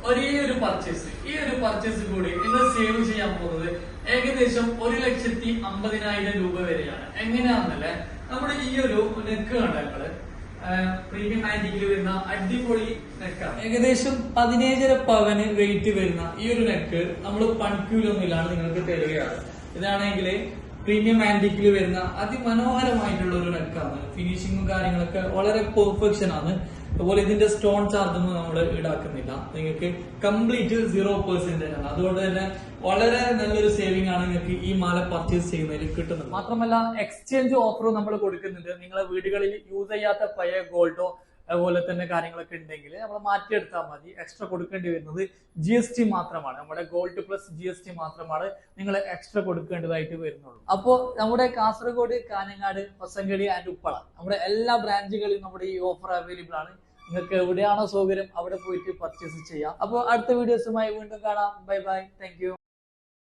ഒരേ ഒരു പർച്ചേസ്, ഈ ഒരു പർച്ചേസ് കൂടി നിങ്ങൾ സേവ് ചെയ്യാൻ പോകുന്നത് ഏകദേശം 1,50,000 രൂപ വരെയാണ്. എങ്ങനെയാണെന്നല്ലേ, നമ്മുടെ ഈ ഒരു നെക്ക് കണ്ട നിങ്ങള് പ്രീമിയം ആന്റിക്കിൽ വരുന്ന അടിപൊളി നെക്കാണ്. ഏകദേശം 15.5 പവന് വെയിറ്റ് വരുന്ന ഈ ഒരു നെക്ക് നമ്മൾ പണിക്കൂലൊന്നുമില്ലാണ് നിങ്ങൾക്ക് തരികയാണ്. ഇതാണെങ്കിൽ പ്രീമിയം ആന്റിക്കിൽ വരുന്ന അതിമനോഹരമായിട്ടുള്ള ഒരു നെക്കാണ്. ഫിനിഷിങ്ങും കാര്യങ്ങളൊക്കെ വളരെ പെർഫെക്ഷൻ ആണ്. അതുപോലെ ഇതിന്റെ സ്റ്റോൺ ചാർജ് ഒന്നും നമ്മൾ ഈടാക്കുന്നില്ല. നിങ്ങൾക്ക് കംപ്ലീറ്റ് 0% ആണ്. അതുകൊണ്ട് തന്നെ വളരെ നല്ലൊരു സേവിംഗ് ആണ് നിങ്ങൾക്ക് ഈ മാല പർച്ചേസ് ചെയ്യുന്നതിൽ കിട്ടുന്നത്. മാത്രമല്ല എക്സ്ചേഞ്ച് ഓഫറും നമ്മൾ കൊടുക്കുന്നുണ്ട്. നിങ്ങളെ വീടുകളിൽ യൂസ് ചെയ്യാത്ത പഴയ ഗോൾഡോ അതുപോലെ തന്നെ കാര്യങ്ങളൊക്കെ ഉണ്ടെങ്കിൽ നമ്മൾ മാറ്റിയെടുത്താൽ മതി. എക്സ്ട്രാ കൊടുക്കേണ്ടി വരുന്നത് GST മാത്രമാണ്. നമ്മുടെ ഗോൾഡ് പ്ലസ് GST മാത്രമാണ് നിങ്ങൾ എക്സ്ട്രാ കൊടുക്കേണ്ടതായിട്ട് വരുന്നുള്ളൂ. അപ്പോൾ നമ്മുടെ കാസർഗോഡ്, കാഞ്ഞങ്ങാട്, ഹൊസങ്കടി ആൻഡ് ഉപ്പള നമ്മുടെ എല്ലാ ബ്രാഞ്ചുകളിലും നമ്മുടെ ഈ ഓഫർ അവൈലബിൾ ആണ്. നിങ്ങൾക്ക് എവിടെയാണോ സൗകര്യം അവിടെ പോയിട്ട് പർച്ചേസ് ചെയ്യാം. അപ്പോൾ അടുത്ത വീഡിയോസുമായി വീണ്ടും കാണാം. Bye bye, thank you.